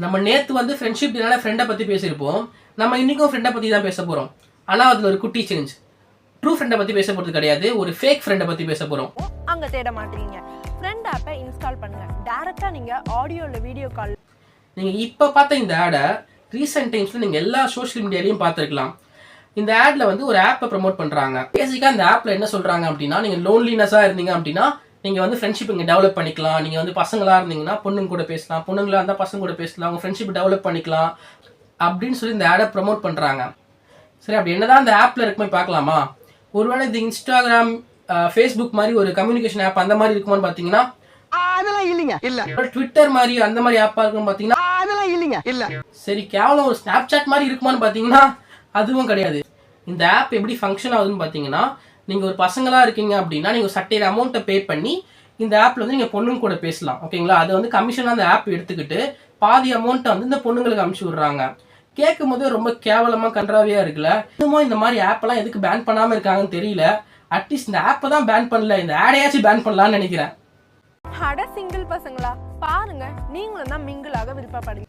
நம்ம நேத்து வந்து ஃப்ரெண்ட்ஷிப் டேனால ஃப்ரெண்டை பத்தி பேசியிருப்போம். நம்ம இன்னைக்கும் ஃப்ரெண்டை பத்தி தான் பேச போறோம். ஆனா அதுல ஒரு குட்டி சேஞ்ச். ட்ரூ ஃப்ரெண்டை பத்தி பேச போறது கிடையாது. ஒரு ஃபேக் ஃப்ரெண்டை பத்தி பேச போறோம். அங்க தேட மாட்டீங்க. ஃப்ரெண்ட் ஆப்பை இன்ஸ்டால் பண்ணுங்க. டைரக்டா நீங்க ஆடியோ இல்ல வீடியோ கால். நீங்க இப்ப பார்த்த இந்த ஆடை ரீசெண்ட் டைம்ஸ்ல நீங்க எல்லா சோஷியல் மீடியாலையும் பார்த்துருக்கலாம். இந்த ஆட்ல வந்து ஒரு ஆப்பை ப்ரமோட் பண்றாங்க. பேசிக்கா இந்த ஆப்ல என்ன சொல்றாங்க அப்படின்னா, நீங்க லோன்லினஸா இருந்தீங்க அப்படின்னா நீங்க வந்து ஃப்ரெண்ட்ஷிப் இங்கே டெவலப் பண்ணிக்கலாம். நீங்க வந்து பசங்களா இருந்தீங்கன்னா பொண்ணுங்க கூட பேசலாம், பொண்ணுங்களா இருந்தால் பசங்க கூட பேசலாம், உங்க ஃப்ரெண்ட்ஷிப் டெவலப் பண்ணிக்கலாம் அப்படின்னு சொல்லி இந்த ஆடை ப்ரமோட் பண்றாங்க. சரி, அப்படி என்னதான் இந்த ஆப்ல இருக்குமே பார்க்கலாமா? ஒருவேளை இது இன்ஸ்டாகிராம், ஃபேஸ்புக் மாதிரி ஒரு கம்யூனிகேஷன் ஆப் அந்த மாதிரி இருக்குமான்னு பார்த்தீங்கன்னா அதெல்லாம் இல்லைங்க, இல்ல. ட்விட்டர் மாதிரி அந்த மாதிரி ஆப்பா இருக்குன்னு பார்த்தீங்கன்னா அதெல்லாம் இல்லைங்க, இல்ல. சரி, கேவலம் ஒரு ஸ்னாப்சாட் மாதிரி இருக்குமான்னு பார்த்தீங்கன்னா அதுவும் கிடையாது. இந்த ஆப் எப்படி ஃபங்க்ஷன் ஆகுதுன்னு பார்த்தீங்கன்னா, நீங்கள் ஒரு பசங்களாக இருக்கீங்க அப்படின்னா நீங்கள் சட்டையில் அமௌண்ட்டை பே பண்ணி இந்த ஆப்பில் வந்து நீங்கள் பொண்ணுங்க கூட பேசலாம். ஓகேங்களா? அதை வந்து கமிஷனாக அந்த ஆப் எடுத்துக்கிட்டு பாதி அமௌண்ட்டை வந்து இந்த பொண்ணுங்களுக்கு அனுப்பிச்சி விட்றாங்க. கேட்கும் போது ரொம்ப கேவலமாக கன்றாவியாக இருக்குல்ல. இன்னமும் இந்த மாதிரி ஆப்பெல்லாம் எதுக்கு பேன் பண்ணாமல் இருக்காங்கன்னு தெரியல. அட்லீஸ்ட் இந்த ஆப்பை தான் பேன் பண்ணல, இந்த ஆடையாச்சும் பேன் பண்ணலான்னு நினைக்கிறேன். அட சிங்கிள் பசங்களா, பாருங்க நீங்களும் தான் மிங்கிள் ஆக விருப்பப்படுங்க.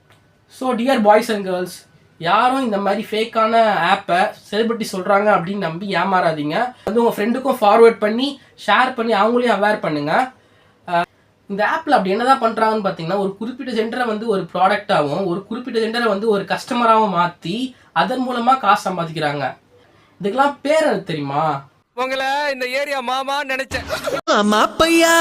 So dear boys and girls, யாரும் இந்த மாதிரி ஃபேக்கான ஆப்பை செலிபிரிட்டி சொல்கிறாங்க அப்படின்னு நம்பி ஏமாறாதீங்க. வந்து உங்கள் ஃப்ரெண்டுக்கும் ஃபார்வேர்ட் பண்ணி ஷேர் பண்ணி அவங்களையும் அவேர் பண்ணுங்க. இந்த ஆப்பில் அப்படி என்னதான் பண்ணுறாங்கன்னு பார்த்தீங்கன்னா, ஒரு குறிப்பிட்ட ஜெண்டரை வந்து ஒரு ப்ராடக்டாகவும் ஒரு குறிப்பிட்ட ஜெண்டரை வந்து ஒரு கஸ்டமராகவும் மாற்றி அதன் மூலமாக காசு சம்பாதிக்கிறாங்க. இதுக்கெல்லாம் பேர் எனக்கு தெரியுமா? உங்களை இந்த ஏரியா மாமா நினைச்சேன். மாமா பையா